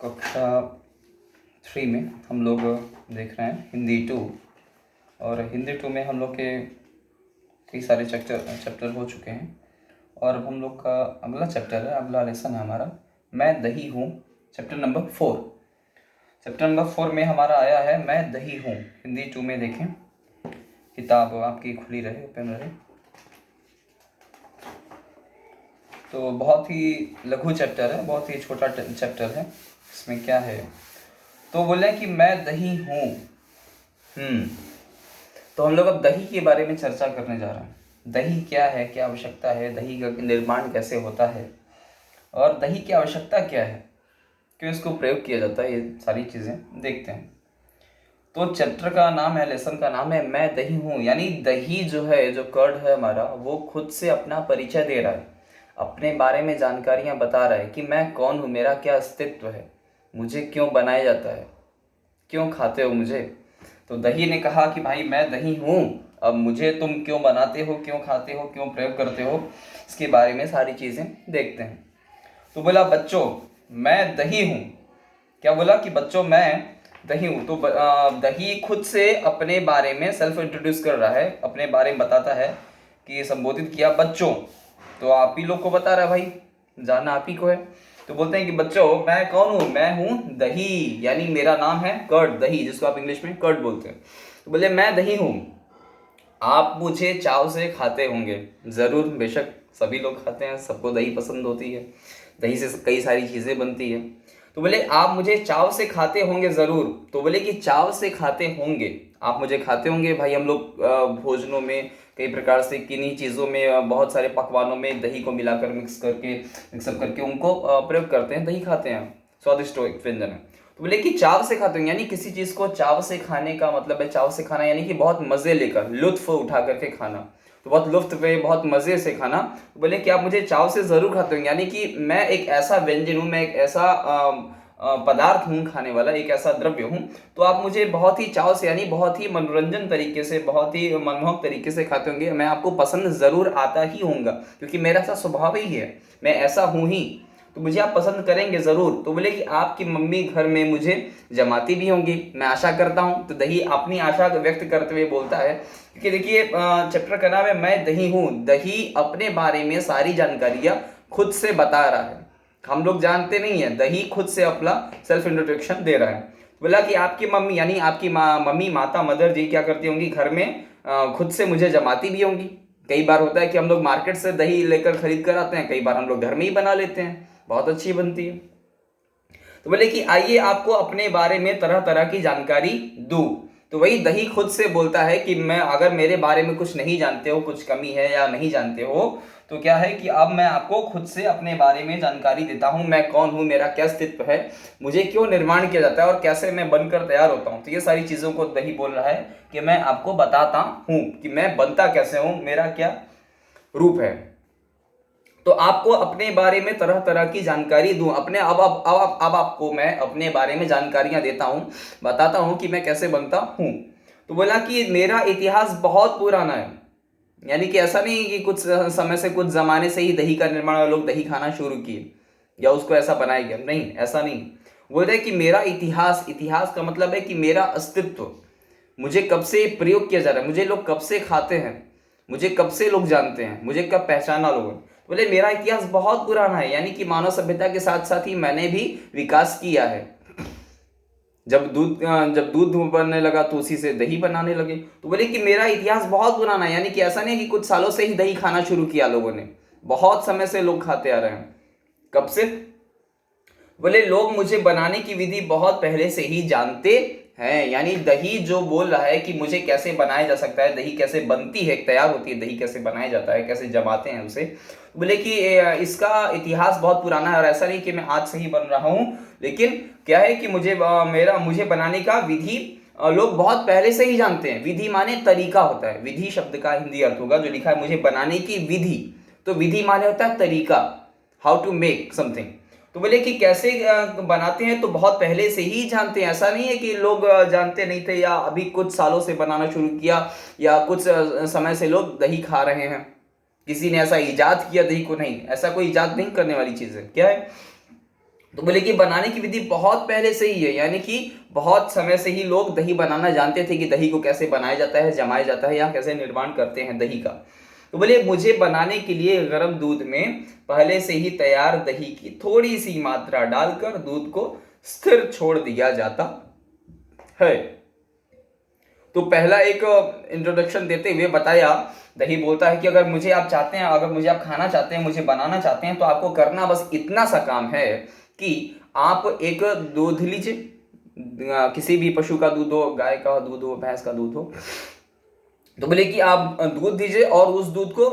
कक्षा 3 में हम लोग देख रहे हैं हिंदी 2। और हिंदी 2 में हम लोग के कई सारे चैप्टर हो चुके हैं और अब हम लोग का अगला चैप्टर है, अगला लेसन है हमारा मैं दही हूँ। चैप्टर नंबर 4 में हमारा आया है मैं दही हूँ। हिंदी 2 में देखें, किताब आपकी खुली रहे, ओपन रहे। तो बहुत ही लघु चैप्टर है, बहुत ही छोटा चैप्टर है। इसमें क्या है तो बोले कि मैं दही हूँ। तो हम लोग अब दही के बारे में चर्चा करने जा रहे हैं। दही क्या है, क्या आवश्यकता है, दही का निर्माण कैसे होता है और दही की आवश्यकता क्या है, क्यों इसको प्रयोग किया जाता है, ये सारी चीज़ें देखते हैं। तो चैप्टर का नाम है, लेसन का नाम है मैं दही हूँ। यानी दही जो है, जो कर्ड है हमारा, वो खुद से अपना परिचय दे रहा है, अपने बारे में जानकारियाँ बता रहा है कि मैं कौन हूँ, मेरा क्या अस्तित्व है, मुझे क्यों बनाया जाता है, क्यों खाते हो मुझे। तो दही ने कहा कि भाई मैं दही हूँ, अब मुझे तुम क्यों बनाते हो, क्यों खाते हो, क्यों प्रयोग करते हो, इसके बारे में सारी चीज़ें देखते हैं। तो बोला बच्चों मैं दही हूँ। क्या बोला कि बच्चों मैं दही हूँ। तो दही खुद से अपने बारे में सेल्फ इंट्रोड्यूस कर रहा है, अपने बारे में बताता है कि संबोधित किया बच्चों। तो आप ही लोग को बता रहा है भाई, जानना आप ही को है। तो बोलते हैं कि बच्चों मैं कौन हूँ, मैं हूँ दही, यानी मेरा नाम है कर्ड, दही जिसको आप इंग्लिश में कर्ड बोलते हैं। तो बोले मैं दही हूँ, आप मुझे चाव से खाते होंगे। ज़रूर, बेशक सभी लोग खाते हैं, सबको दही पसंद होती है, दही से कई सारी चीज़ें बनती है। तो बोले आप मुझे चाव से खाते होंगे ज़रूर। तो बोले कि चाव से खाते होंगे, आप मुझे खाते होंगे। भाई हम लोग भोजनों में कई प्रकार से किन्हीं चीज़ों में, बहुत सारे पकवानों में दही को मिलाकर मिक्सअप करके उनको प्रयोग करते हैं, दही खाते हैं, स्वादिष्ट व्यंजन है। तो बोले कि चाव से खाते हैं, यानी किसी चीज़ को चाव से खाने का मतलब है, चाव से खाना यानी कि बहुत मज़े लेकर, लुत्फ उठा करके खाना। तो बहुत लुत्फ पे, बहुत मज़े से खाना। तो बोले कि आप मुझे चाव से ज़रूर खाते होंगे, यानी कि मैं एक ऐसा व्यंजन हूँ, मैं एक ऐसा पदार्थ हूँ खाने वाला, एक ऐसा द्रव्य हूँ। तो आप मुझे बहुत ही चाव से, यानी बहुत ही मनोरंजन तरीके से, बहुत ही मनमोहक तरीके से खाते होंगे। मैं आपको पसंद ज़रूर आता ही होऊंगा, क्योंकि मेरा ऐसा स्वभाव ही है, मैं ऐसा हूँ ही, तो मुझे आप पसंद करेंगे ज़रूर। तो बोले कि आपकी मम्मी घर में मुझे जमाती भी होंगी, मैं आशा करता हूँ। तो दही अपनी आशा व्यक्त करते हुए बोलता है, क्योंकि देखिए चैप्टर का नाम है मैं दही हूँ। दही अपने बारे में सारी जानकारियाँ खुद से बता रहा है, हम लोग जानते नहीं है, दही खुद से अपना सेल्फ इंट्रोडक्शन दे रहा है। बोला कि आपकी मम्मी, यानी आपकी मम्मी, माता, मदर जी क्या करती होंगी घर में, खुद से मुझे जमाती भी होंगी। कई बार होता है कि हम लोग मार्केट से दही लेकर खरीद कर आते हैं, कई बार हम लोग घर में ही बना लेते हैं, बहुत अच्छी बनती है। तो बोले कि आइए आपको अपने बारे में तरह तरह की जानकारी दूं। तो वही दही खुद से बोलता है कि मैं, अगर मेरे बारे में कुछ नहीं जानते हो, कुछ कमी है या नहीं जानते हो, तो क्या है कि अब मैं आपको खुद से अपने बारे में जानकारी देता हूं। मैं कौन हूं, मेरा क्या अस्तित्व है, मुझे क्यों निर्माण किया जाता है और कैसे मैं बनकर तैयार होता हूं। तो ये सारी चीजों को दही बोल रहा है कि मैं आपको बताता हूं कि मैं बनता कैसे हूं, मेरा क्या रूप है। तो आपको अपने बारे में तरह तरह की जानकारी दूं, अपने अब आपको मैं अपने बारे में जानकारियां देता हूं, बताता हूं कि मैं कैसे बनता हूं। तो बोला कि मेरा इतिहास बहुत पुराना है, यानी कि ऐसा नहीं कि कुछ समय से, कुछ जमाने से ही दही का निर्माण और लोग दही खाना शुरू किए या उसको ऐसा बनाया गया, नहीं, ऐसा नहीं। बोल रहे कि मेरा इतिहास, इतिहास का मतलब है कि मेरा अस्तित्व, मुझे कब से प्रयोग किया जा रहा है, मुझे लोग कब से खाते हैं, मुझे कब से लोग जानते हैं, मुझे कब पहचाना लोगों। बोले मेरा इतिहास बहुत पुराना है, यानी कि मानव सभ्यता के साथ साथ ही मैंने भी विकास किया है। जब दूध बनने लगा तो उसी से दही बनाने लगे। तो बोले कि मेरा इतिहास बहुत पुराना है, यानी कि ऐसा नहीं कि कुछ सालों से ही दही खाना शुरू किया लोगों ने, बहुत समय से लोग खाते आ रहे हैं। कब से? बोले लोग मुझे बनाने की विधि बहुत पहले से ही जानते हैं। यानी दही जो बोल रहा है कि मुझे कैसे बनाया जा सकता है, दही कैसे बनती है, तैयार होती है, दही कैसे बनाया जाता है, कैसे जमाते हैं उसे। बोले कि इसका इतिहास बहुत पुराना है और ऐसा नहीं कि मैं आज से ही बन रहा हूँ, लेकिन क्या है कि मुझे बनाने का विधि लोग बहुत पहले से ही जानते हैं। विधि माने तरीका होता है, विधि शब्द का हिंदी अर्थ होगा जो लिखा है मुझे बनाने की विधि। तो विधि माने होता है तरीका, हाउ टू मेक समथिंग। तो बोले कि कैसे बनाते हैं, तो बहुत पहले से ही जानते हैं। ऐसा नहीं है कि लोग जानते नहीं थे या अभी कुछ सालों से बनाना शुरू किया या कुछ समय से लोग दही खा रहे हैं, किसी ने ऐसा इजाद किया दही को, नहीं, ऐसा कोई इजाद नहीं करने वाली चीज है। क्या है? तो बोले कि बनाने की विधि बहुत पहले से ही है, यानी कि बहुत समय से ही लोग दही बनाना जानते थे कि दही को कैसे बनाया जाता है, जमाया जाता है या कैसे निर्माण करते हैं दही का। तो बोले मुझे बनाने के लिए गर्म दूध में पहले से ही तैयार दही की थोड़ी सी मात्रा डालकर दूध को स्थिर छोड़ दिया जाता है। तो पहला एक इंट्रोडक्शन देते हुए बताया, दही बोलता है कि अगर मुझे आप चाहते हैं, अगर मुझे आप खाना चाहते हैं, मुझे बनाना चाहते हैं, तो आपको करना बस इतना सा काम है कि आप एक दूध लीजिए, किसी भी पशु का दूध हो, गाय का दूध हो, भैंस का दूध हो। तो बोले कि आप दूध दीजिए और उस दूध को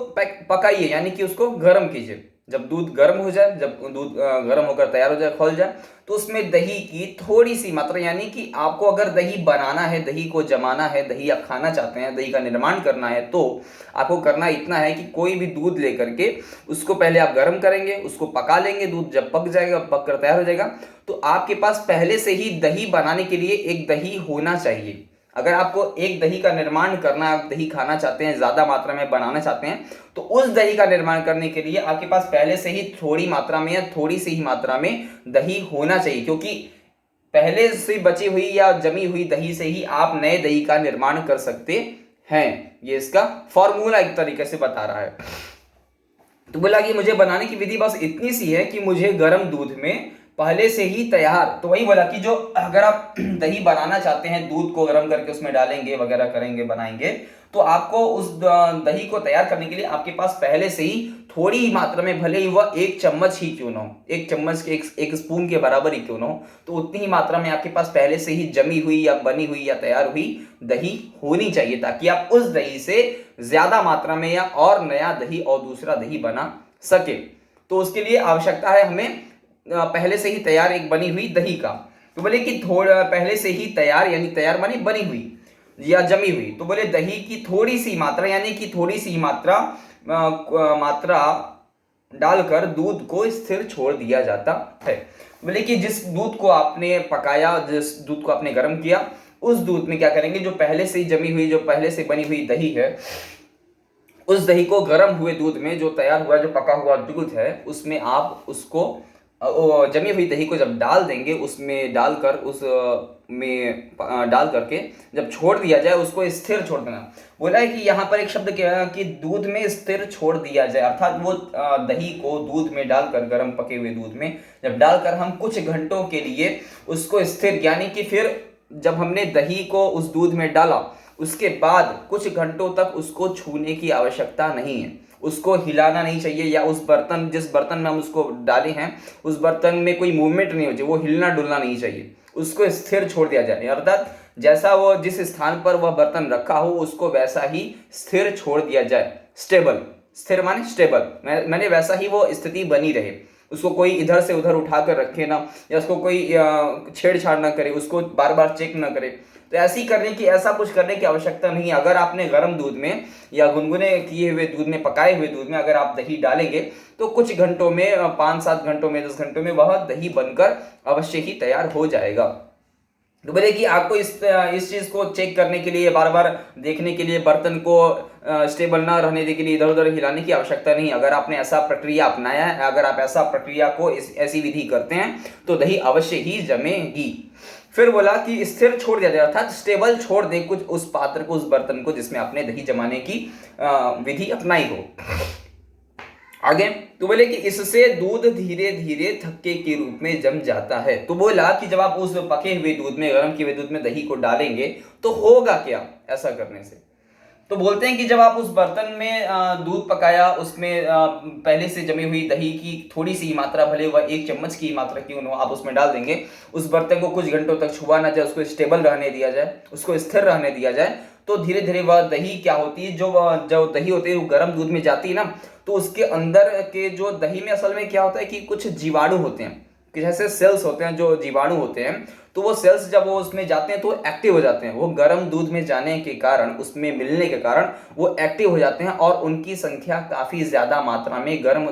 पकाइए, यानी कि उसको गर्म कीजिए। जब दूध गर्म हो जाए, जब दूध गर्म होकर तैयार हो जाए, खोल जाए, तो उसमें दही की थोड़ी सी मात्रा, यानी कि आपको अगर दही बनाना है, दही को जमाना है, दही आप खाना चाहते हैं, दही का निर्माण करना है, तो आपको करना इतना है कि कोई भी दूध लेकर के उसको पहले आप गर्म करेंगे, उसको पका लेंगे। दूध जब पक जाएगा, पक कर तैयार हो जाएगा, तो आपके पास पहले से ही दही बनाने के लिए एक दही होना चाहिए। अगर आपको एक दही का निर्माण करना, आप दही खाना चाहते हैं, ज्यादा मात्रा में बनाना चाहते हैं, तो उस दही का निर्माण करने के लिए आपके पास पहले से ही थोड़ी मात्रा में या थोड़ी सी ही मात्रा में दही होना चाहिए, क्योंकि पहले से बची हुई या जमी हुई दही से ही आप नए दही का निर्माण कर सकते हैं। ये इसका फॉर्मूला एक तरीके से बता रहा है। तो बोला कि मुझे बनाने की विधि बस इतनी सी है कि मुझे गर्म दूध में पहले से ही तैयार, तो वही बोला कि जो अगर आप दही बनाना चाहते हैं, दूध को गर्म करके उसमें डालेंगे वगैरह करेंगे, बनाएंगे, तो आपको उस दही को तैयार करने के लिए आपके पास पहले से ही थोड़ी ही मात्रा में, भले ही वह 1 चम्मच ही क्यों ना हो, 1 चम्मच के एक स्पून के बराबर ही क्यों ना हो, तो उतनी ही मात्रा में आपके पास पहले से ही जमी हुई या बनी हुई या तैयार हुई दही होनी चाहिए, ताकि आप उस दही से ज्यादा मात्रा में या और नया दही और दूसरा दही बना सके। तो उसके लिए आवश्यकता है हमें पहले से ही तैयार एक बनी हुई दही का। तो बोले कि थोड़ा पहले से ही तैयार, यानी तैयार मानी बनी हुई या जमी हुई, तो बोले दही की थोड़ी सी मात्रा, यानी कि थोड़ी सी मात्रा डालकर दूध को स्थिर छोड़ दिया जाता है। बोले कि जिस दूध को आपने पकाया, जिस दूध को आपने गर्म किया, उस दूध में क्या करेंगे, जो पहले से ही जमी हुई, जो पहले से बनी हुई दही है, उस दही को गर्म हुए दूध में, जो तैयार हुआ, जो पका हुआ दूध है, उसमें आप उसको जमी हुई दही को जब डाल देंगे, उसमें डालकर उस में डाल करके जब छोड़ दिया जाए, उसको स्थिर छोड़ देना। बोला है कि यहाँ पर एक शब्द क्या है कि दूध में स्थिर छोड़ दिया जाए, अर्थात वो दही को दूध में डालकर, गर्म पके हुए दूध में जब डालकर हम कुछ घंटों के लिए उसको स्थिर, यानी कि फिर जब हमने दही को उस दूध में डाला, उसके बाद कुछ घंटों तक उसको छूने की आवश्यकता नहीं है, उसको हिलाना नहीं चाहिए, या उस बर्तन, जिस बर्तन में हम उसको डाले हैं, उस बर्तन में कोई मूवमेंट नहीं हो चाहिए, वो हिलना डुलना नहीं चाहिए, उसको स्थिर छोड़ दिया जाए, अर्थात जैसा वो जिस स्थान पर वह बर्तन रखा हो, उसको वैसा ही स्थिर छोड़ दिया जाए। स्टेबल, स्थिर माने स्टेबल, मैंने वैसा ही वो स्थिति बनी रहे, उसको कोई इधर से उधर उठा कर रखे ना, या उसको कोई छेड़छाड़ ना करे, उसको बार बार चेक ना करे। तो ऐसा कुछ करने की आवश्यकता नहीं है। अगर आपने गर्म दूध में या गुनगुने किए हुए दूध में, पकाए हुए दूध में अगर आप दही डालेंगे, तो कुछ घंटों में, 5-7 घंटों में, 10 घंटों में वह दही बनकर अवश्य ही तैयार हो जाएगा। तो बोले कि आपको इस चीज को चेक करने के लिए, बार बार देखने के लिए, बर्तन को स्टेबल ना रहने देने के लिए इधर उधर हिलाने की आवश्यकता नहीं। अगर आपने ऐसा प्रक्रिया अपनाया है, अगर आप ऐसा प्रक्रिया को ऐसी विधि करते हैं, तो दही अवश्य ही जमेगी। फिर बोला कि स्थिर छोड़ दिया जाए, अर्थात स्टेबल छोड़ दे कुछ उस पात्र को, उस बर्तन को जिसमें आपने दही जमाने की विधि अपनाई हो। आगे तो बोले कि इससे दूध धीरे धीरे थक्के के रूप में जम जाता है। तो बोला कि जब आप उस पके हुए दूध में, गर्म किए हुए दूध में दही को डालेंगे, तो होगा क्या ऐसा करने से। तो बोलते हैं कि जब आप उस बर्तन में दूध पकाया, उसमें पहले से जमी हुई दही की थोड़ी सी मात्रा, भले वह 1 चम्मच की मात्रा क्यों न हो, आप उसमें डाल देंगे, उस बर्तन को कुछ घंटों तक छुआ ना जाए, उसको स्टेबल रहने दिया जाए, उसको स्थिर रहने दिया जाए, तो धीरे धीरे वह दही क्या होती है, जो दही होती है वो गर्म दूध में जाती है ना, तो उसके अंदर के जो दही में असल में क्या होता है कि कुछ जीवाणु होते हैं, कि जैसे सेल्स होते हैं, जो जीवाणु होते हैं, तो वो सेल्स जब वो उसमें जाते हैं तो एक्टिव हो जाते हैं। वो गर्म दूध में जाने के कारण, उसमें मिलने के कारण वो एक्टिव हो जाते हैं, और उनकी संख्या काफी ज्यादा मात्रा में गर्म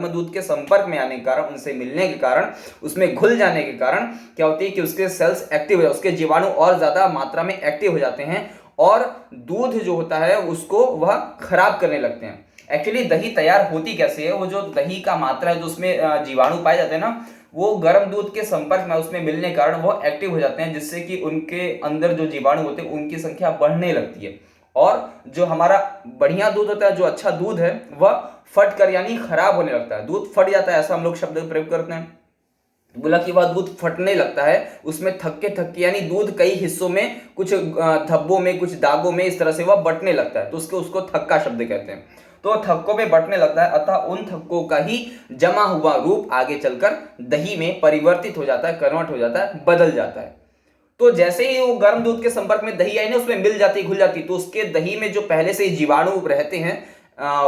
दूध के संपर्क में आने के कारण, उनसे मिलने के कारण, उसमें घुल जाने के कारण क्या होती है कि उसके सेल्स एक्टिव हो, उसके जीवाणु और ज्यादा मात्रा में एक्टिव हो जाते हैं, और दूध जो होता है उसको वह खराब करने लगते हैं। एक्चुअली दही तैयार होती कैसे है, वो जो दही का मात्रा है, जो उसमें जीवाणु पाए जाते हैं ना, वो गर्म दूध के संपर्क में उसमें मिलने के कारण वो एक्टिव हो जाते हैं, जिससे कि उनके अंदर जो जीवाणु होते हैं उनकी संख्या बढ़ने लगती है। और जो हमारा बढ़िया दूध होता है, जो अच्छा दूध है, वह फट कर यानी खराब होने लगता है, दूध फट जाता है, ऐसा हम लोग शब्द प्रयोग करते हैं। बोला कि वह दूध फटने लगता है, उसमें थक्के थक्के यानी दूध कई हिस्सों में, कुछ धब्बों में, कुछ दागों में, इस तरह से वह बंटने लगता है, तो उसको थक्का शब्द कहते हैं। तो थक्कों में बंटने लगता है, अतः उन थक्कों का ही जमा हुआ रूप आगे चलकर दही में परिवर्तित हो जाता है, कन्वर्ट हो जाता है, बदल जाता है। तो जैसे ही वो गर्म दूध के संपर्क में दही आई ना, उसमें मिल जाती, घुल जाती, तो उसके दही में जो पहले से जीवाणु रहते हैं,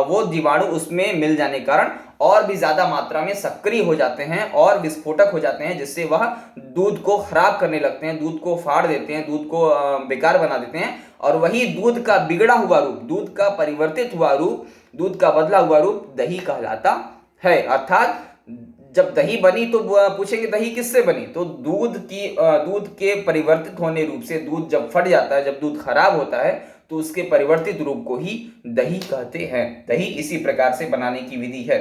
वो जीवाणु उसमें मिल जाने के कारण और भी ज्यादा मात्रा में सक्रिय हो जाते हैं और विस्फोटक हो जाते हैं, जिससे वह दूध को खराब करने लगते हैं, दूध को फाड़ देते हैं, दूध को बेकार बना देते हैं। और वही दूध का बिगड़ा हुआ रूप, दूध का परिवर्तित हुआ रूप, दूध का बदला हुआ रूप दही कहलाता है। अर्थात जब दही बनी तो पूछेंगे दही किससे बनी, तो दूध के परिवर्तित होने रूप से दूध जब फट जाता है, जब दूध खराब होता है, तो उसके परिवर्तित रूप को ही दही कहते हैं। दही इसी प्रकार से बनाने की विधि है।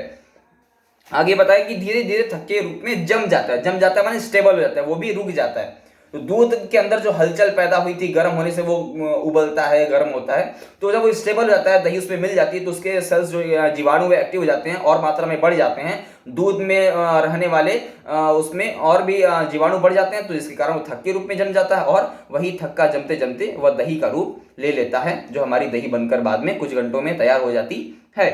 आगे बताया कि धीरे धीरे थक्के रूप में जम जाता है, जम जाता है माने स्टेबल हो जाता है, वो भी रुक जाता है। तो दूध के अंदर जो हलचल पैदा हुई थी, गर्म होने से वो उबलता है, गर्म होता है, तो जब वो स्टेबल हो जाता है, दही उसमें मिल जाती है, तो उसके सेल्स जो जीवाणु वे एक्टिव हो जाते हैं और मात्रा में बढ़ जाते हैं, दूध में रहने वाले उसमें और भी जीवाणु बढ़ जाते हैं, तो जिसके कारण वो थक्के रूप में जम जाता है और वही थक्का जमते जमते वह दही का रूप ले लेता है, जो हमारी दही बनकर बाद में कुछ घंटों में तैयार हो जाती है।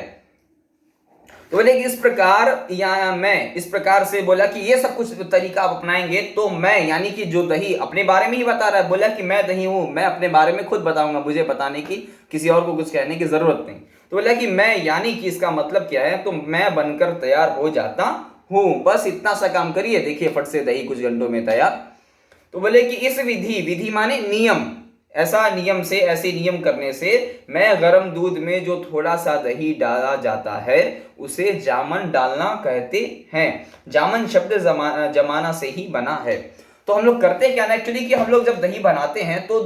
तो बोले कि इस प्रकार या मैं इस प्रकार से बोला कि ये सब कुछ तरीका आप अपनाएंगे तो मैं यानी कि जो दही अपने बारे में ही बता रहा है, बोला कि मैं दही हूं, मैं अपने बारे में खुद बताऊंगा, मुझे बताने की किसी और को कुछ कहने की जरूरत नहीं। तो बोला कि मैं यानी कि इसका मतलब क्या है, तो मैं बनकर तैयार हो जाता हूं, बस इतना सा काम करिए, देखिए फट से दही कुछ घंटों में तैयार। तो बोले कि इस विधि माने नियम, ऐसा नियम से, ऐसे नियम करने से मैं गर्म दूध में जो थोड़ा सा दही डाला जाता है उसे जामन डालना कहते हैं। जामन शब्द जमाना से ही बना है। तो हम लोग करते क्या ना एक्चुअली कि हम लोग जब दही बनाते हैं तो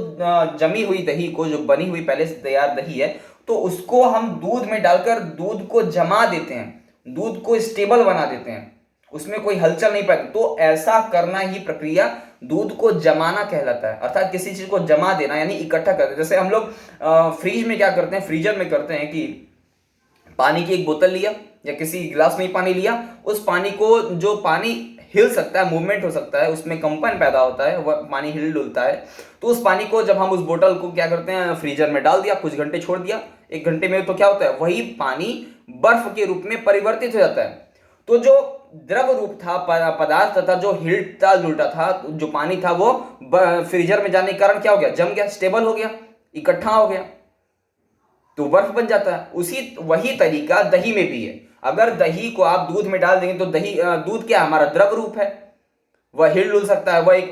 जमी हुई दही को, जो बनी हुई पहले से तैयार दही है, तो उसको हम दूध में डालकर दूध को जमा देते हैं, दूध को स्टेबल बना देते हैं, उसमें कोई हलचल नहीं पाती। तो ऐसा करना ही प्रक्रिया दूध को जमाना कहलाता है, अर्थात किसी चीज को जमा देना यानी इकट्ठा करते हैं। जैसे हम लोग फ्रिज में क्या करते हैं, फ्रीजर में करते हैं कि पानी की एक बोतल लिया या किसी गिलास में पानी लिया, उस पानी को, जो पानी हिल सकता है, मूवमेंट हो सकता है, उसमें कंपन पैदा होता है, वह पानी हिल डुलता है, तो उस पानी को जब हम उस बोतल को क्या करते हैं, फ्रीजर में डाल दिया, कुछ घंटे छोड़ दिया, 1 घंटे में तो क्या होता है, वही पानी बर्फ के रूप में परिवर्तित हो जाता है। तो जो द्रव रूप था, पदार्थ था, जो हिलता जुलता था, जो पानी था, वो फ्रीजर में जाने के कारण क्या हो गया, जम गया, स्टेबल हो गया, इकट्ठा हो गया, तो बर्फ बन जाता है। वही तरीका दही में भी है। अगर दही को आप दूध में डाल देंगे तो दूध क्या हमारा द्रव रूप है, वह हिल डुल सकता है, वह एक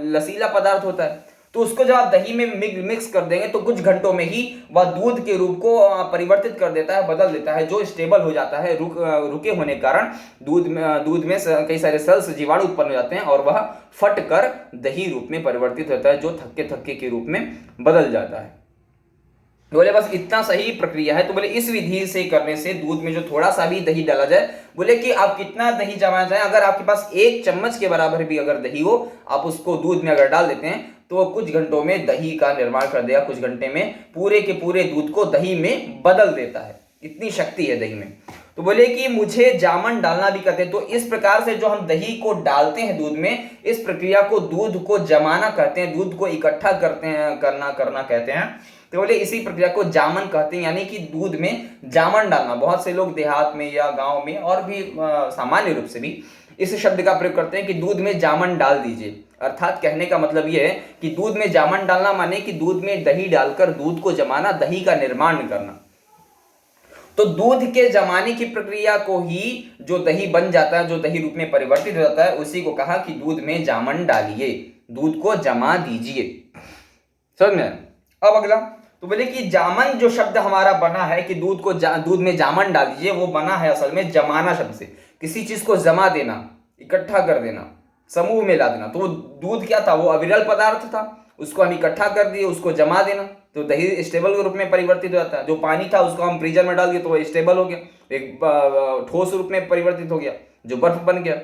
लसीला पदार्थ होता है। तो उसको जब आप दही में मिक्स कर देंगे तो कुछ घंटों में ही वह दूध के रूप को परिवर्तित कर देता है, बदल देता है, जो स्टेबल हो जाता है। रुके होने के कारण दूध में कई सारे सेल्स, जीवाणु उत्पन्न हो जाते हैं और वह फट कर दही रूप में परिवर्तित होता है, जो थक्के थक्के के रूप में बदल जाता है। बोले बस इतना सही प्रक्रिया है। तो बोले इस विधि से करने से दूध में जो थोड़ा सा भी दही डाला जाए, बोले कि आप कितना दही जमाना चाहें, अगर आपके पास 1 चम्मच के बराबर भी अगर दही हो, आप उसको दूध में अगर डाल देते हैं तो वो कुछ घंटों में दही का निर्माण कर देगा, कुछ घंटे में पूरे के पूरे दूध को दही में बदल देता है, इतनी शक्ति है दही में। तो बोले कि मुझे जामन डालना भी कहते हैं। तो इस प्रकार से जो हम दही को डालते हैं दूध में, इस प्रक्रिया को दूध को जमाना कहते हैं, दूध को इकट्ठा करते हैं, करना कहते हैं। तो बोले इसी प्रक्रिया को जामन कहते हैं, यानी कि दूध में जामन डालना। बहुत से लोग देहात में या गांव में और भी सामान्य रूप से भी इस शब्द का प्रयोग करते हैं कि दूध में जामन डाल दीजिए। अर्थात कहने का मतलब यह है कि दूध में जामन डालना माने कि दूध में दही डालकर दूध को जमाना, दही का निर्माण करना। तो दूध के जमाने की प्रक्रिया को ही जो दही बन जाता है, जो दही रूप में परिवर्तित हो जाता है, उसी को कहा कि दूध में जामन डालिए, दूध को जमा दीजिए। समझ में? अब अगला तो बोले कि जामन जो शब्द हमारा बना है कि दूध में जामन डाल दीजिए, वो बना है असल में जमाना शब्द से। किसी चीज को जमा देना, इकट्ठा कर देना, समूह में ला देना। तो वो दूध क्या था, वो अविरल पदार्थ था, उसको हम इकट्ठा कर दिए, उसको जमा देना, तो दही स्टेबल रूप में परिवर्तित हो जाता है। जो पानी था उसको हम फ्रीजर में डाल दिए तो वो स्टेबल हो गया, एक ठोस रूप में परिवर्तित हो गया, जो बर्फ बन गया।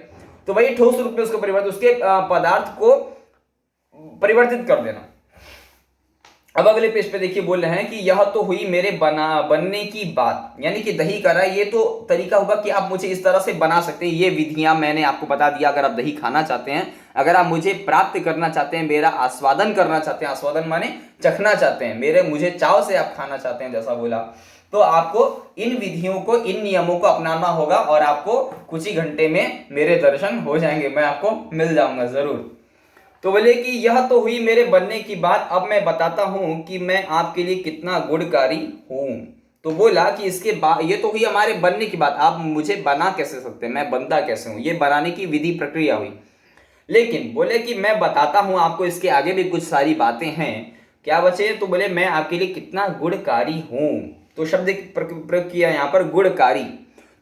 तो वही ठोस रूप में उसको परिवर्तित, उसके पदार्थ को परिवर्तित कर देना। अब अगले पेज पे देखिए बोल रहे हैं कि यह तो हुई मेरे बनने की बात, यानी कि दही का ये तो तरीका होगा कि आप मुझे इस तरह से बना सकते हैं। ये विधियां मैंने आपको बता दिया। अगर आप दही खाना चाहते हैं, अगर आप मुझे प्राप्त करना चाहते हैं, मेरा आस्वादन करना चाहते हैं, आस्वादन माने चखना चाहते हैं, मुझे चाव से आप खाना चाहते हैं जैसा बोला, तो आपको इन विधियों को, इन नियमों को अपनाना होगा और आपको कुछ ही घंटे में मेरे दर्शन हो जाएंगे, मैं आपको मिल जाऊंगा जरूर। तो बोले कि यह तो हुई मेरे बनने की बात, अब मैं बताता हूं कि मैं आपके लिए कितना गुणकारी हूं। तो बोला कि इसके बाद, ये तो हुई हमारे बनने की बात, आप मुझे बना कैसे सकते हैं, मैं बनता कैसे हूं, ये बनाने की विधि प्रक्रिया हुई। लेकिन बोले कि मैं बताता हूं आपको इसके आगे भी कुछ सारी बातें हैं। क्या बचे, तो बोले मैं आपके लिए कितना गुणकारी हूं। तो शब्द प्रयोग किया यहां पर गुणकारी।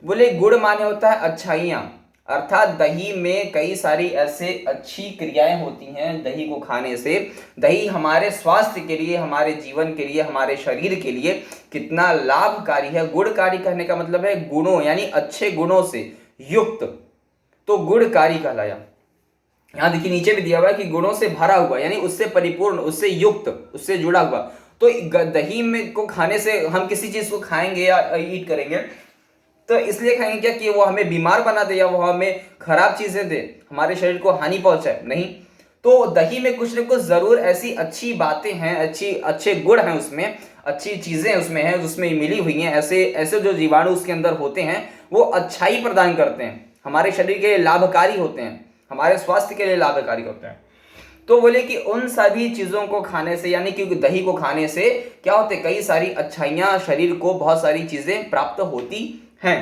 बोले गुण माने होता है अच्छाइयां, अर्थात दही में कई सारी ऐसे अच्छी क्रियाएं होती हैं दही को खाने से। दही हमारे स्वास्थ्य के लिए, हमारे जीवन के लिए, हमारे शरीर के लिए कितना लाभकारी है। गुणकारी कहने का मतलब है गुणों, यानी अच्छे गुणों से युक्त, तो गुणकारी कहलाया। यहां देखिए नीचे भी दिया हुआ है कि गुणों से भरा हुआ, यानी उससे परिपूर्ण, उससे युक्त, उससे जुड़ा हुआ। तो दही में को खाने से, हम किसी चीज को खाएंगे या ईट करेंगे तो इसलिए खाएंगे क्या कि वो हमें बीमार बना दे या वो हमें खराब चीजें दे, हमारे शरीर को हानि पहुंचाए, नहीं। तो दही में कुछ न कुछ जरूर ऐसी अच्छी बातें हैं, अच्छे गुण हैं उसमें, अच्छी चीजें उसमें हैं, उसमें मिली हुई हैं। ऐसे ऐसे जो जीवाणु उसके अंदर होते हैं वो अच्छाई प्रदान करते हैं, हमारे शरीर के लिए लाभकारी होते हैं, हमारे स्वास्थ्य के लिए लाभकारी होते हैं। तो बोले कि उन सभी चीजों को खाने से, यानी कि दही को खाने से क्या होते, कई सारी अच्छाइयां, शरीर को बहुत सारी चीजें प्राप्त होती हैं।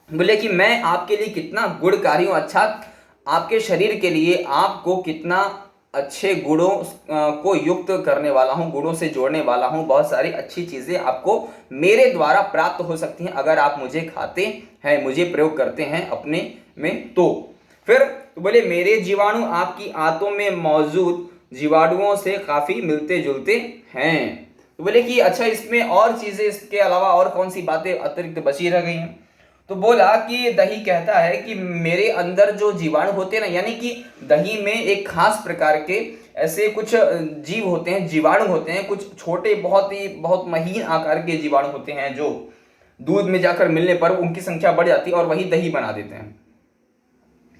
बोले कि मैं आपके लिए कितना गुणकारी हूं, अच्छा आपके शरीर के लिए आपको कितना अच्छे गुणों को युक्त करने वाला हूं, गुणों से जोड़ने वाला हूं। बहुत सारी अच्छी चीजें आपको मेरे द्वारा प्राप्त हो सकती हैं अगर आप मुझे खाते हैं, मुझे प्रयोग करते हैं अपने में। तो फिर तो बोले मेरे जीवाणु आपकी आंतों में मौजूद जीवाणुओं से काफी मिलते जुलते हैं। तो बोले कि अच्छा इसमें और चीजें, इसके अलावा और कौन सी बातें अतिरिक्त बची रह गई हैं। तो बोला कि दही कहता है कि मेरे अंदर जो जीवाणु होते हैं ना, यानी कि दही में एक खास प्रकार के ऐसे कुछ जीव होते हैं, जीवाणु होते हैं, कुछ छोटे बहुत महीन आकार के जीवाणु होते हैं जो दूध में जाकर मिलने पर उनकी संख्या बढ़ जाती है और वही दही बना देते हैं।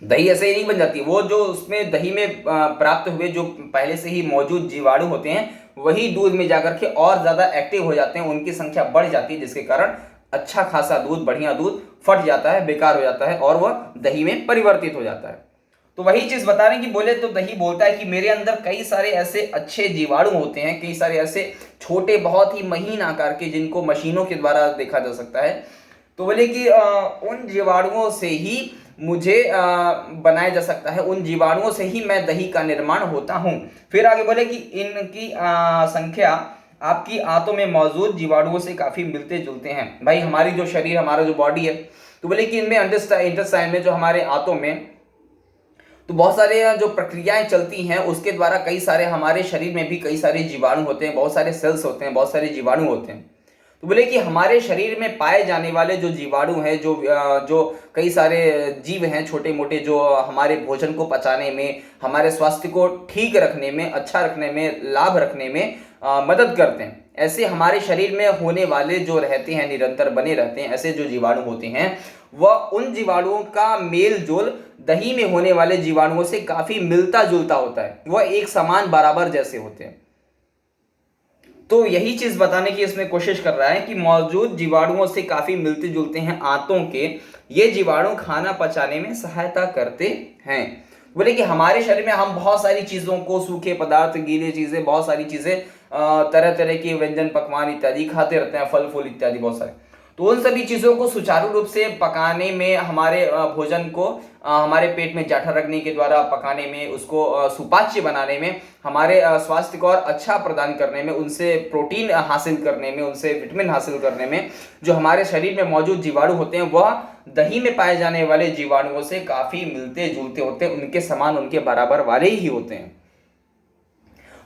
दही ऐसे ही नहीं बन जाती, वो जो उसमें दही में प्राप्त हुए जो पहले से ही मौजूद जीवाणु होते हैं वही दूध में जाकर के और ज्यादा एक्टिव हो जाते हैं, उनकी संख्या बढ़ जाती है, जिसके कारण अच्छा खासा दूध, बढ़िया दूध फट जाता है, बेकार हो जाता है और वह दही में परिवर्तित हो जाता है। तो वही चीज बता रहे हैं कि बोले तो दही बोलता है कि मेरे अंदर कई सारे ऐसे अच्छे जीवाणु होते हैं, कई सारे ऐसे छोटे बहुत ही महीन आकार के जिनको मशीनों के द्वारा देखा जा सकता है। तो बोले कि उन जीवाणुओं से ही मुझे बनाया जा सकता है, उन जीवाणुओं से ही मैं दही का निर्माण होता हूं। फिर आगे बोले कि इनकी संख्या आपकी आंतों में मौजूद जीवाणुओं से काफी मिलते जुलते हैं। भाई हमारी जो शरीर, हमारा जो बॉडी है, तो बोले कि इनमें इंटेस्टाइन में, जो हमारे आंतों में, तो बहुत सारे जो प्रक्रियाएं चलती हैं उसके द्वारा कई सारे हमारे शरीर में भी कई सारे जीवाणु होते हैं, बहुत सारे सेल्स होते हैं, बहुत सारे जीवाणु होते हैं। तो बोले कि हमारे शरीर में पाए जाने वाले जो जीवाणु हैं, जो कई सारे जीव हैं छोटे मोटे, जो हमारे भोजन को पचाने में, हमारे स्वास्थ्य को ठीक रखने में, अच्छा रखने में, लाभ रखने में मदद करते हैं। ऐसे हमारे शरीर में होने वाले जो रहते हैं, निरंतर बने रहते हैं, ऐसे जो जीवाणु होते हैं वह उन जीवाणुओं का मेल जोल दही में होने वाले जीवाणुओं से काफी मिलता जुलता होता है, वह एक समान बराबर जैसे होते हैं। तो यही चीज बताने की इसमें कोशिश कर रहा है कि मौजूद जीवाणुओं से काफी मिलते जुलते हैं आंतों के ये जीवाणु खाना पचाने में सहायता करते हैं। बोले कि हमारे शरीर में हम बहुत सारी चीजों को, सूखे पदार्थ, गीले चीजें, बहुत सारी चीजें, तरह तरह के व्यंजन, पकवान इत्यादि खाते रहते हैं, फल फूल इत्यादि बहुत सारे। तो उन सभी चीजों को सुचारू रूप से पकाने में, हमारे भोजन को हमारे पेट में जाठा रखने के द्वारा पकाने में, उसको सुपाच्य बनाने में, हमारे स्वास्थ्य को और अच्छा प्रदान करने में, उनसे प्रोटीन हासिल करने में, उनसे विटामिन हासिल करने में, जो हमारे शरीर में मौजूद जीवाणु होते हैं वह दही में पाए जाने वाले जीवाणुओं से काफी मिलते जुलते होते हैं, उनके समान, उनके बराबर वाले ही होते हैं।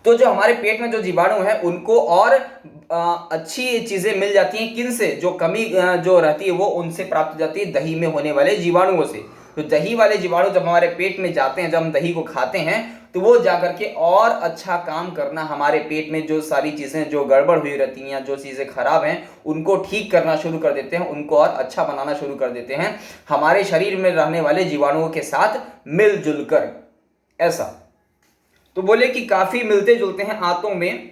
तो जो हमारे पेट में जो जीवाणु है उनको और अच्छी चीजें मिल जाती हैं। किन से? जो कमी जो रहती है वो उनसे प्राप्त हो जाती है दही में होने वाले जीवाणुओं से। तो दही वाले जीवाणु जब हमारे पेट में जाते हैं, जब हम दही को खाते हैं, तो वो जाकर के और अच्छा काम करना, हमारे पेट में जो सारी चीजें जो गड़बड़ हुई रहती हैं या जो चीजें खराब हैं उनको ठीक करना शुरू कर देते हैं, उनको और अच्छा बनाना शुरू कर देते हैं हमारे शरीर में रहने वाले जीवाणुओं के साथ मिलजुल कर। ऐसा तो बोले कि काफी मिलते जुलते हैं आंतों में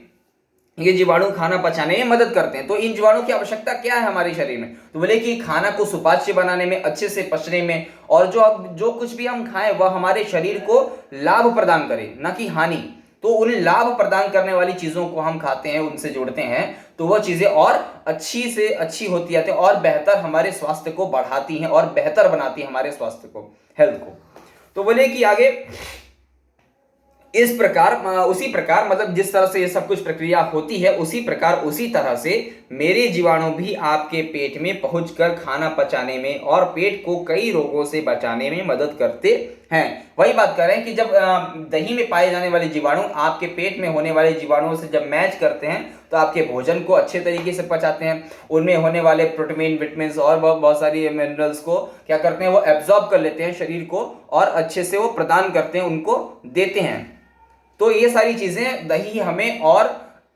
ये जीवाणु खाना पचाने में मदद करते हैं। तो इन जीवाणु की आवश्यकता क्या है हमारे शरीर में? तो बोले कि खाना को सुपाच्य बनाने में, अच्छे से पचने में, और जो कुछ भी हम खाएं वह हमारे शरीर को लाभ प्रदान करे, ना कि हानि। तो उन लाभ प्रदान करने वाली चीजों को हम खाते हैं, उनसे जुड़ते हैं, तो वह चीजें और अच्छी से अच्छी होती जाती है और बेहतर हमारे स्वास्थ्य को बढ़ाती हैं और बेहतर बनाती है हमारे स्वास्थ्य को, हेल्थ को। तो बोले कि आगे इस प्रकार उसी प्रकार, मतलब जिस तरह से ये सब कुछ प्रक्रिया होती है उसी प्रकार उसी तरह से मेरे जीवाणु भी आपके पेट में पहुंचकर खाना पचाने में और पेट को कई रोगों से बचाने में मदद करते हैं। वही बात कर रहे हैं कि जब दही में पाए जाने वाले जीवाणु आपके पेट में होने वाले जीवाणुओं से जब मैच करते हैं तो आपके भोजन को अच्छे तरीके से पचाते हैं। उनमें होने वाले प्रोटीन, विटामिन और बहुत सारी मिनरल्स को क्या करते हैं, वो एब्जॉर्ब कर लेते हैं शरीर को और अच्छे से वो प्रदान करते हैं, उनको देते हैं। तो ये सारी चीजें दही हमें और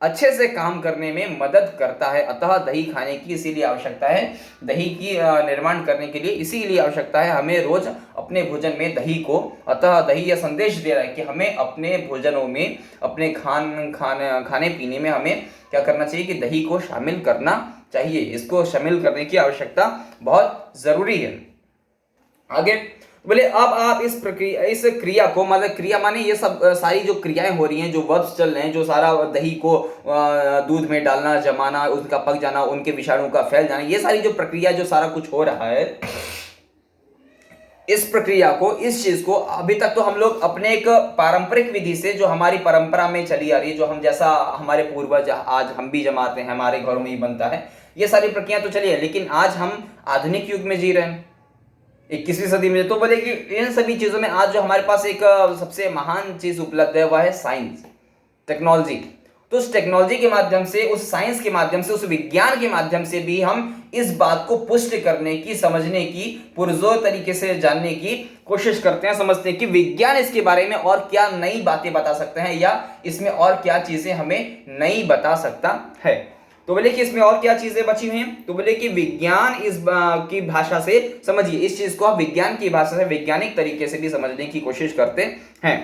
अच्छे से काम करने में मदद करता है। अतः दही खाने की इसीलिए आवश्यकता है, दही की निर्माण करने के लिए इसीलिए आवश्यकता है हमें रोज अपने भोजन में दही को। अतः दही यह संदेश दे रहा है कि हमें अपने भोजनों में, अपने खाने पीने में हमें क्या करना चाहिए कि दही को शामिल करना चाहिए। इसको शामिल करने की आवश्यकता बहुत जरूरी है। आगे बोले अब आप इस क्रिया को, मतलब क्रिया माने ये सब सारी जो क्रियाएं हो रही हैं, जो वर्ब्स चल रहे हैं, जो सारा दही को दूध में डालना, जमाना, उनका पक जाना, उनके विषाणु का फैल जाना, ये सारी जो प्रक्रिया, जो सारा कुछ हो रहा है, इस प्रक्रिया को, इस चीज को अभी तक तो हम लोग अपने एक पारंपरिक विधि से, जो हमारी परंपरा में चली आ रही है, जो हम जैसा हमारे पूर्वज आज हम भी जमाते हैं, हमारे घरों में ही बनता है, ये सारी प्रक्रिया तो चली है। लेकिन आज हम आधुनिक युग में जी रहे हैं, 21वीं सदी में। तो बोले कि इन सभी चीजों में आज जो हमारे पास एक सबसे महान चीज उपलब्ध है वह है साइंस, टेक्नोलॉजी। तो उस टेक्नोलॉजी के माध्यम से, उस साइंस के माध्यम से, उस विज्ञान के माध्यम से भी हम इस बात को पुष्ट करने की, समझने की, पुरजोर तरीके से जानने की कोशिश करते हैं, समझते हैं कि विज्ञान इसके बारे में और क्या नई बातें बता सकते हैं या इसमें और क्या चीजें हमें नई बता सकता है। तो बोले कि इसमें और क्या चीजें बची हुई हैं? तो बोले कि विज्ञान की भाषा से समझिए, इस चीज को आप विज्ञान की भाषा से, वैज्ञानिक तरीके से भी समझने की कोशिश करते हैं।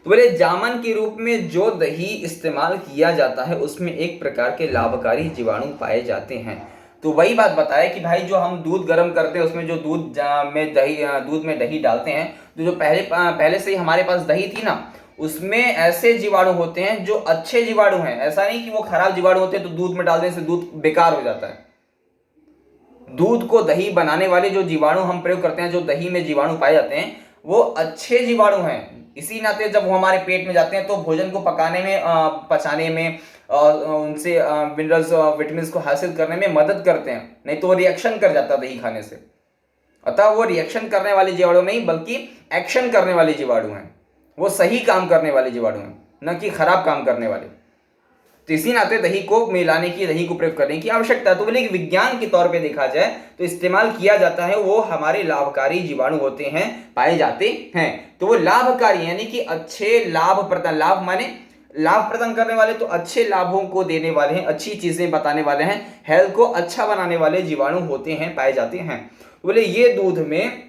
तो बोले जामन के रूप में जो दही इस्तेमाल किया जाता है उसमें एक प्रकार के लाभकारी जीवाणु पाए जाते हैं। तो वही बात बताया कि भाई जो हम दूध गर्म करते हैं उसमें जो दूध में दही डालते हैं, तो जो पहले से ही हमारे पास दही थी ना, उसमें ऐसे जीवाणु होते हैं जो अच्छे जीवाणु हैं। ऐसा नहीं कि वो खराब जीवाणु होते हैं तो दूध में डालने से दूध बेकार हो जाता है। दूध को दही बनाने वाले जो जीवाणु हम प्रयोग करते हैं, जो दही में जीवाणु पाए जाते हैं, वो अच्छे जीवाणु हैं। इसी नाते जब वो हमारे पेट में जाते हैं तो भोजन को पकाने में, पचाने में, उनसे मिनरल्स और विटामिन को हासिल करने में मदद करते हैं। नहीं तो वो रिएक्शन कर जाता दही खाने से। अतः वो रिएक्शन करने वाले जीवाणु नहीं बल्कि एक्शन करने वाले जीवाणु हैं। वो सही काम करने वाले जीवाणु हैं, न कि खराब काम करने वाले। तो इसी नाते दही को मिलाने की, दही को प्रयोग करने की आवश्यकता है। तो बोले कि विज्ञान के तौर पे देखा जाए तो इस्तेमाल किया जाता है वो हमारे लाभकारी जीवाणु होते हैं, पाए जाते हैं। तो वो लाभकारी यानी कि अच्छे लाभ प्रदान, लाभ माने लाभ प्रदान करने वाले, तो अच्छे लाभों को देने वाले हैं, अच्छी चीजें बताने वाले हैं, हेल्थ को अच्छा बनाने वाले जीवाणु होते हैं, पाए जाते हैं। बोले ये दूध में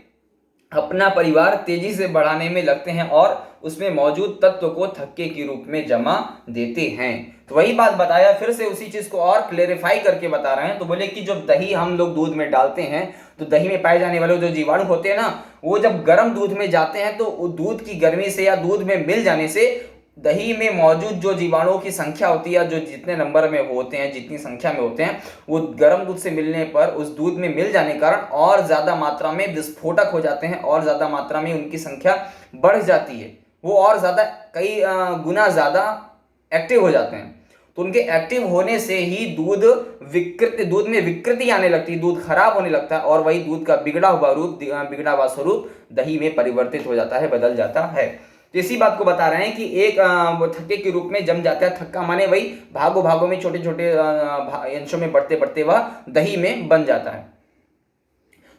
अपना परिवार तेजी से बढ़ाने में लगते हैं और उसमें मौजूद तत्व को थक्के के रूप में जमा देते हैं। तो वही बात बताया, फिर से उसी चीज को और क्लेरिफाई करके बता रहे हैं। तो बोले कि जब दही हम लोग दूध में डालते हैं तो दही में पाए जाने वाले जो जीवाणु होते हैं ना, वो जब गर्म दूध में जाते हैं तो दूध की गर्मी से या दूध में मिल जाने से दही में मौजूद जो जीवाणुओं की संख्या होती है, जो जितने नंबर में होते हैं, जितनी संख्या में होते हैं, वो गर्म दूध से मिलने पर, उस दूध में मिल जाने के कारण और ज्यादा मात्रा में विस्फोटक हो जाते हैं और ज्यादा मात्रा में उनकी संख्या बढ़ जाती है। वो और ज्यादा, कई गुना ज्यादा एक्टिव हो जाते हैं। तो उनके एक्टिव होने से ही दूध में विकृति आने लगती है, दूध खराब होने लगता है और वही दूध का बिगड़ा हुआ स्वरूप दही में परिवर्तित हो जाता है, बदल जाता है। तो इसी बात को बता रहे हैं कि एक वो थक्के के रूप में जम जाता है। थक्का माने वही भागों भागों में छोटे छोटे अंशों में बढ़ते बढ़ते वह दही में बन जाता है।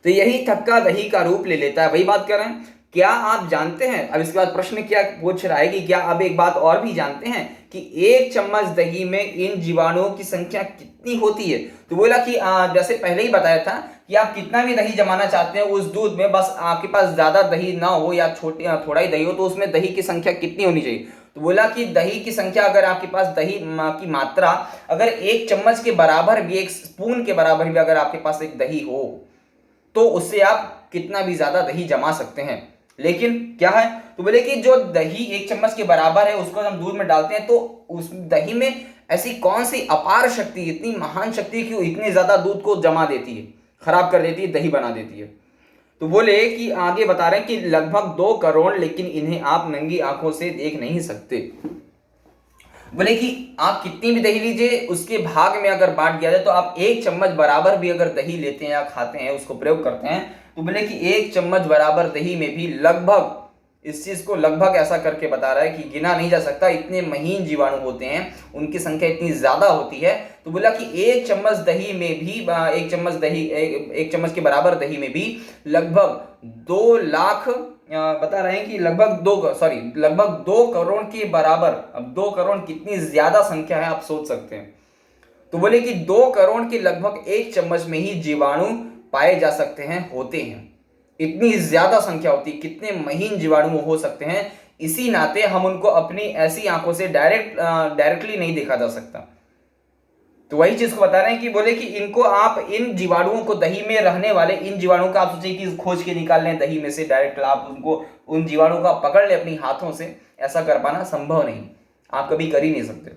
तो यही थक्का दही का रूप ले लेता है, वही बात कर रहे हैं। क्या आप जानते हैं, अब इसके बाद प्रश्न क्या पूछ रहा है कि क्या आप एक बात और भी जानते हैं कि 1 चम्मच दही में इन जीवाणुओं की संख्या कितनी होती है? तो बोला कि जैसे पहले ही बताया था कि आप कितना भी दही जमाना चाहते हैं उस दूध में, बस आपके पास ज्यादा दही ना हो या थोड़ा ही दही हो, तो उसमें दही की संख्या कितनी होनी चाहिए? तो बोला कि दही की संख्या, अगर आपके पास दही की मात्रा अगर 1 चम्मच के बराबर भी, 1 स्पून के बराबर भी अगर आपके पास एक दही हो, तो उससे आप कितना भी ज्यादा दही जमा सकते हैं। लेकिन क्या है, तो बोले कि जो दही 1 चम्मच के बराबर है उसको हम दूध में डालते हैं, तो उस दही में ऐसी कौन सी अपार शक्ति, इतनी महान शक्ति कि इतने ज्यादा दूध को जमा देती है, खराब कर देती है, दही बना देती है? तो बोले कि आगे बता रहे हैं कि लगभग 2 करोड़, लेकिन इन्हें आप नंगी आंखों से देख नहीं सकते। बोले कि आप कितनी भी दही लीजिए, उसके भाग में अगर बांट दिया जाए तो आप 1 चम्मच बराबर भी अगर दही लेते हैं या खाते हैं, उसको प्रयोग करते हैं, तो बोले कि 1 चम्मच बराबर दही में भी लगभग, इस चीज को लगभग ऐसा करके बता रहा है कि गिना नहीं जा सकता, इतने महीन जीवाणु होते हैं, उनकी संख्या इतनी ज्यादा होती है। तो बोला कि 1 चम्मच दही में भी, 1 चम्मच दही, 1 चम्मच के बराबर दही में भी लगभग 2 लाख, बता रहे हैं कि लगभग 2 करोड़ के बराबर। अब 2 करोड़ कितनी ज्यादा संख्या है आप सोच सकते हैं। तो बोले कि 2 करोड़ के लगभग 1 चम्मच में ही जीवाणु पाए जा सकते हैं, होते हैं। इतनी ज्यादा संख्या होती है, कितने महीन जीवाणु हो सकते हैं। इसी नाते हम उनको अपनी ऐसी आंखों से डायरेक्टली नहीं देखा जा सकता। तो वही चीज को बता रहे हैं कि बोले कि इनको आप, इन जीवाणुओं को, दही में रहने वाले इन जीवाणुओं का आप सोचिए कि खोज के निकाल लें दही में से डायरेक्ट, आप उनको, उन जीवाणुओं का पकड़ ले अपनी हाथों से, ऐसा कर पाना संभव नहीं, आप कभी कर ही नहीं सकते।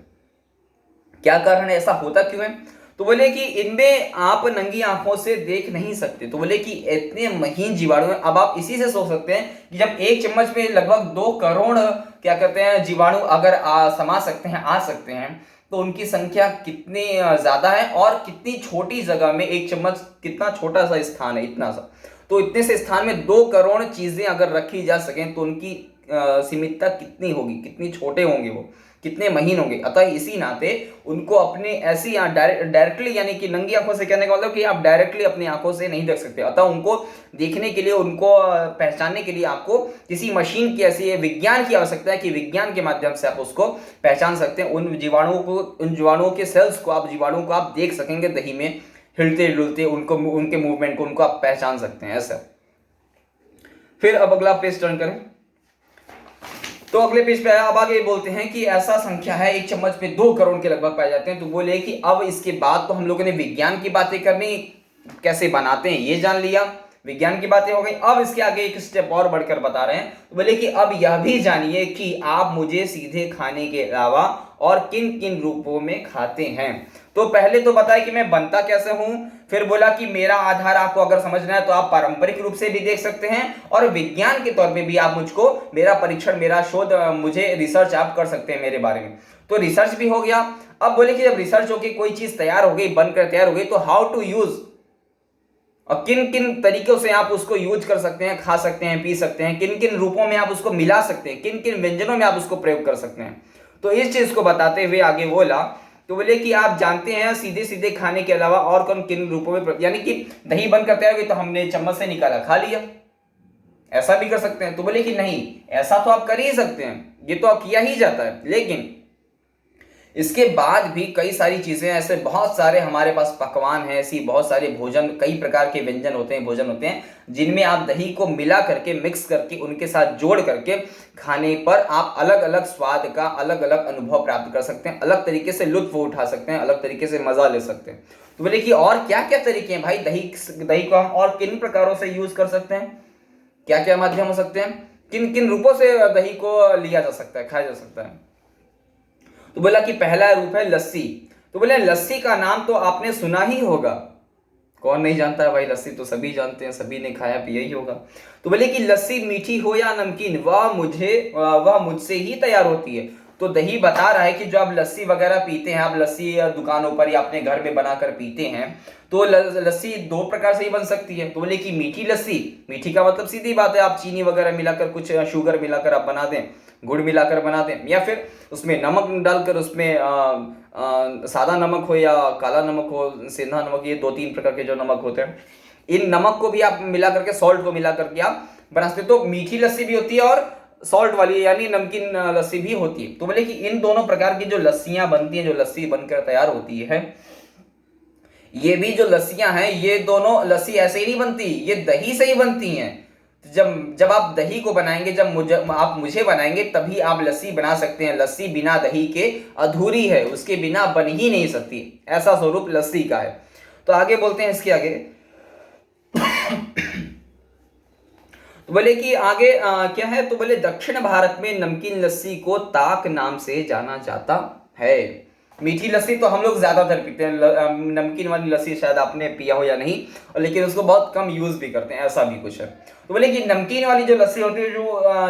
क्या कारण है, ऐसा होता क्यों है? तो बोले कि इनमें आप नंगी आंखों से देख नहीं सकते। तो बोले कि इतने महीन जीवाणु हैं। अब आप इसी से सोच सकते हैं कि जब 1 चम्मच में लगभग 2 करोड़ क्या कहते हैं जीवाणु अगर समा सकते हैं, आ सकते हैं, तो उनकी संख्या कितनी ज्यादा है, और कितनी छोटी जगह में 1 चम्मच, कितना छोटा सा स्थान है, इतना सा, तो इतने से स्थान में 2 करोड़ चीजें अगर रखी जा सकें तो उनकी सीमितता कितनी होगी, कितनी छोटे होंगे वो, कितने महीन होंगे। अतः इसी नाते उनको अपने ऐसी डायरेक्टली, यानी कि नंगी आंखों से कहने का मतलब कि आप डायरेक्टली अपनी आंखों से नहीं देख सकते। अतः उनको देखने के लिए, उनको पहचानने के लिए आपको किसी मशीन की, ऐसी विज्ञान की आवश्यकता है कि विज्ञान के माध्यम से आप उसको पहचान सकते हैं। उन जीवाणुओं को, उन जीवाणुओं के सेल्स को, आप जीवाणुओं को आप देख सकेंगे दही में हिलते डुलते, उनको, उनके मूवमेंट को, उनको आप पहचान सकते हैं, ऐसा। फिर अब अगला पेज टर्न करें, तो अगले पेज पे अब आगे बोलते हैं कि ऐसा संख्या है 1 चम्मच पे 2 करोड़ के लगभग पाए जाते हैं। तो बोले कि अब इसके बाद तो हम लोगों ने विज्ञान की बातें करनी, कैसे बनाते हैं ये जान लिया, विज्ञान की बातें हो गई। अब इसके आगे एक स्टेप और बढ़कर बता रहे हैं। तो बोले कि अब यह भी जानिए कि आप मुझे सीधे खाने के अलावा और किन किन रूपों में खाते हैं। तो पहले तो बताया कि मैं बनता कैसे हूं, फिर बोला कि मेरा आधार आपको अगर समझना है तो आप पारंपरिक रूप से भी देख सकते हैं, और विज्ञान के तौर पे भी आप मुझको, मेरा परीक्षण, मेरा शोध, मुझे रिसर्च आप कर सकते हैं मेरे बारे में। तो रिसर्च भी हो गया। अब बोले कि जब रिसर्च होकर कोई चीज तैयार हो गई, बनकर तैयार हो गई, तो हाउ टू यूज, और किन किन तरीकों से आप उसको यूज कर सकते हैं, खा सकते हैं, पी सकते हैं, किन किन रूपों में आप उसको मिला सकते हैं, किन किन व्यंजनों में आप उसको प्रयोग कर सकते हैं। तो इस चीज को बताते हुए आगे बोला, तो बोले कि आप जानते हैं सीधे सीधे खाने के अलावा और कौन किन रूपों में, यानी कि दही बनकर तैयार हुई तो हमने चम्मच से निकाला, खा लिया, ऐसा भी कर सकते हैं। तो बोले कि नहीं, ऐसा तो आप कर ही सकते हैं, ये तो आप किया ही जाता है, लेकिन इसके बाद भी कई सारी चीजें, ऐसे बहुत सारे हमारे पास पकवान हैं, ऐसी बहुत सारे भोजन, कई प्रकार के व्यंजन होते हैं, भोजन होते हैं, जिनमें आप दही को मिला करके, मिक्स करके, उनके साथ जोड़ करके खाने पर आप अलग अलग स्वाद का अलग अलग अनुभव प्राप्त कर सकते हैं, अलग तरीके से लुत्फ उठा सकते हैं, अलग तरीके से मजा ले सकते हैं। तो बोले कि और क्या क्या तरीके हैं भाई, दही को हम और किन प्रकारों से यूज कर सकते हैं, क्या क्या माध्यम हो सकते हैं, किन किन रूपों से दही को लिया जा सकता है, खाया जा सकता है। तो बोला कि पहला रूप है लस्सी। तो बोले लस्सी का नाम तो आपने सुना ही होगा, कौन नहीं जानता है भाई, लस्सी तो सभी जानते हैं, सभी ने खाया पिया ही होगा। तो बोले कि लस्सी मीठी हो या नमकीन, वह मुझसे ही तैयार होती है। तो दही बता रहा है कि जो आप लस्सी वगैरह पीते हैं, आप लस्सी या दुकानों पर या अपने घर में बनाकर पीते हैं, तो लस्सी दो प्रकार से ही बन सकती है। तो बोले कि मीठी लस्सी, मीठी का मतलब सीधी बात है आप चीनी वगैरह मिलाकर, कुछ शुगर मिलाकर आप बना दें, गुड़ मिलाकर बना दें, या फिर उसमें नमक डालकर, उसमें सादा नमक हो या काला नमक हो, सेंधा नमक, ये 2-3 प्रकार के जो नमक होते हैं, इन नमक को भी आप मिला करके, सॉल्ट को मिला करके आप बना सकते। तो मीठी लस्सी भी होती है और सॉल्ट वाली यानी नमकीन लस्सी भी होती है। तो बोले कि इन दोनों प्रकार की जो लस्सियां बनती हैं, जो लस्सी बनकर तैयार होती है, ये भी जो लस्सियां हैं, ये दोनों लस्सी ऐसे ही नहीं बनती, ये दही से ही बनती हैं। जब जब आप दही को बनाएंगे, जब आप मुझे बनाएंगे, तभी आप लस्सी बना सकते हैं। लस्सी बिना दही के अधूरी है, उसके बिना बन ही नहीं सकती, ऐसा स्वरूप लस्सी का है। तो आगे बोलते हैं इसके आगे। तो बोले कि आगे क्या है, तो बोले दक्षिण भारत में नमकीन लस्सी को ताक नाम से जाना जाता है। मीठी लस्सी तो हम लोग ज्यादातर पीते हैं, नमकीन वाली लस्सी शायद आपने पिया हो या नहीं, और लेकिन उसको बहुत कम यूज भी करते हैं, ऐसा भी कुछ है। तो बोले कि नमकीन वाली जो लस्सी होती है,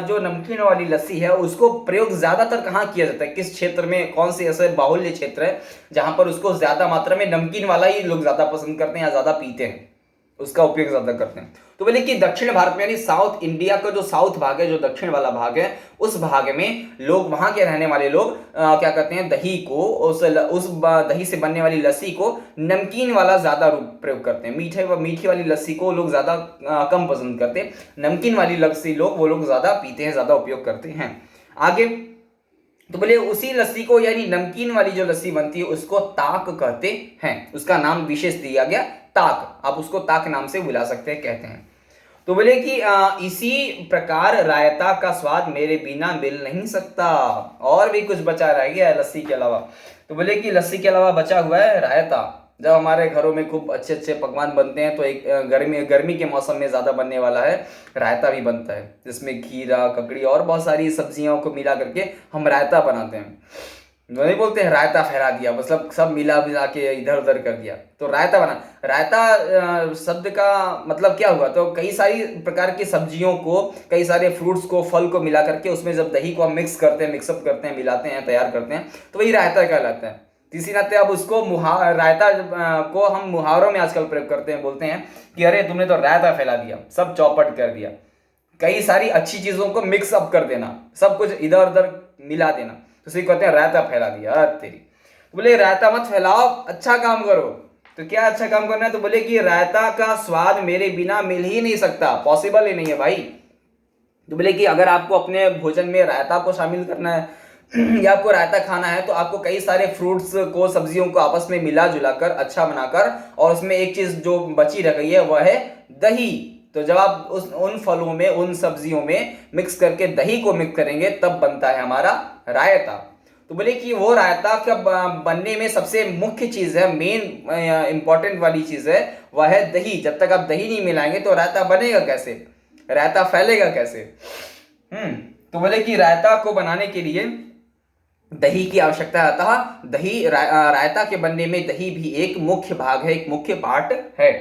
जो नमकीन वाली लस्सी है, उसको प्रयोग ज्यादातर कहाँ किया जाता है, किस क्षेत्र में, कौन से ऐसे बाहुल्य क्षेत्र है जहां पर उसको ज्यादा मात्रा में नमकीन वाला ही लोग ज्यादा पसंद करते हैं या ज्यादा पीते हैं, उसका उपयोग ज्यादा करते हैं। तो बोले कि दक्षिण भारत में यानी साउथ इंडिया का जो साउथ भाग है, जो दक्षिण वाला भाग है, उस भाग में लोग, वहां के रहने वाले लोग क्या करते हैं, दही को, उस दही से बनने वाली लस्सी को नमकीन वाला ज्यादा प्रयोग करते हैं। मीठी वाली लस्सी को लोग ज्यादा कम पसंद करते हैं, नमकीन वाली लस्सी वो लोग ज्यादा पीते हैं, ज्यादा उपयोग करते हैं। आगे तो बोले उसी लस्सी को, यानी नमकीन वाली जो लस्सी बनती है, उसको ताक कहते हैं, उसका नाम विशेष दिया गया ताक, आप उसको ताक नाम से बुला सकते हैं, कहते हैं। तो बोले कि इसी प्रकार रायता का स्वाद मेरे बिना मिल नहीं सकता। और भी कुछ बचा रह गया है लस्सी के अलावा। तो बोले कि लस्सी के अलावा बचा हुआ है रायता। जब हमारे घरों में खूब अच्छे अच्छे पकवान बनते हैं, तो एक गर्मी के मौसम में ज़्यादा बनने वाला है रायता भी बनता है, जिसमें खीरा, ककड़ी और बहुत सारी सब्जियों को मिला करके हम रायता बनाते हैं। नहीं बोलते हैं रायता फैला दिया, मतलब सब मिला के इधर उधर कर दिया, तो रायता बना। रायता शब्द का मतलब क्या हुआ, तो कई सारी प्रकार की सब्जियों को, कई सारे फ्रूट्स को, फल को मिला करके उसमें जब दही को हम मिक्स करते हैं, मिक्सअप करते हैं, मिलाते हैं, तैयार करते हैं, तो वही रायता कहलाता है। इसी नाते अब उसको रायता को हम मुहावरों में आजकल प्रयोग करते हैं, बोलते हैं कि अरे तुमने तो रायता फैला दिया, सब चौपट कर दिया। कई सारी अच्छी चीजों को मिक्स अप कर देना, सब कुछ इधर उधर मिला देना, तो इसे कहते हैं रायता फैला दिया तेरी। तो बोले रायता मत फैलाओ, अच्छा काम करो। तो क्या अच्छा काम करना है, तो बोले कि रायता का स्वाद मेरे बिना मिल ही नहीं सकता, पॉसिबल ही नहीं है भाई। तो बोले कि अगर आपको अपने भोजन में रायता को शामिल करना है या आपको रायता खाना है, तो आपको कई सारे फ्रूट्स को, सब्जियों को आपस में मिला जुला कर, अच्छा बनाकर, और उसमें एक चीज जो बची रह गई है वह है दही। तो जब आप उन फलों में, उन सब्जियों में मिक्स करके दही को मिक्स करेंगे, तब बनता है हमारा रायता। तो बोले कि वो रायता का बनने में सबसे मुख्य चीज है, मेन इंपॉर्टेंट वाली चीज है, वह है दही। जब तक आप दही नहीं मिलाएंगे तो रायता बनेगा कैसे, रायता फैलेगा कैसे। तो बोले कि रायता को बनाने के लिए दही की आवश्यकता है। अतः दही, रायता के बनने में दही भी एक मुख्य भाग है, एक मुख्य पार्ट है।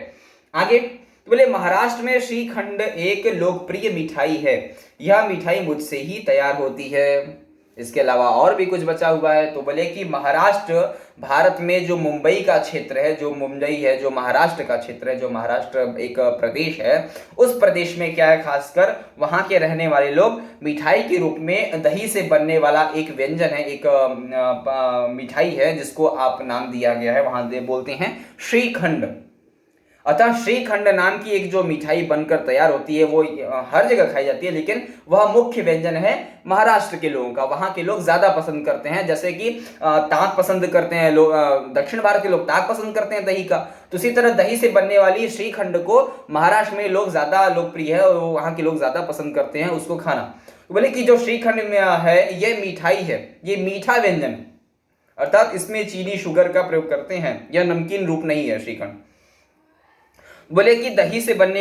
आगे तो बोले महाराष्ट्र में श्रीखंड एक लोकप्रिय मिठाई है, यह मिठाई मुझसे ही तैयार होती है। इसके अलावा और भी कुछ बचा हुआ है। तो बोले कि महाराष्ट्र भारत में जो मुंबई का क्षेत्र है, जो मुंबई है, जो महाराष्ट्र का क्षेत्र है, जो महाराष्ट्र एक प्रदेश है, उस प्रदेश में क्या है, खासकर वहां के रहने वाले लोग मिठाई के रूप में दही से बनने वाला एक व्यंजन है, एक मिठाई है, जिसको आप नाम दिया गया है, वहां बोलते हैं श्रीखंड। अतः श्रीखंड नाम की एक जो मिठाई बनकर तैयार होती है, वो हर जगह खाई जाती है, लेकिन वह मुख्य व्यंजन है महाराष्ट्र के लोगों का। वहां के लोग ज्यादा पसंद करते हैं, जैसे कि ताक पसंद करते हैं लोग, दक्षिण भारत के लोग ताक पसंद करते हैं दही का, तो इसी तरह दही से बनने वाली श्रीखंड को महाराष्ट्र में लोग ज्यादा लोकप्रिय है, और वहां के लोग ज्यादा पसंद करते हैं उसको खाना। तो बोले कि जो श्रीखंड में है, ये मिठाई है, ये मीठा व्यंजन, अर्थात इसमें चीनी, शुगर का प्रयोग करते हैं, यह नमकीन रूप नहीं है श्रीखंड। बोले कि दही से बनने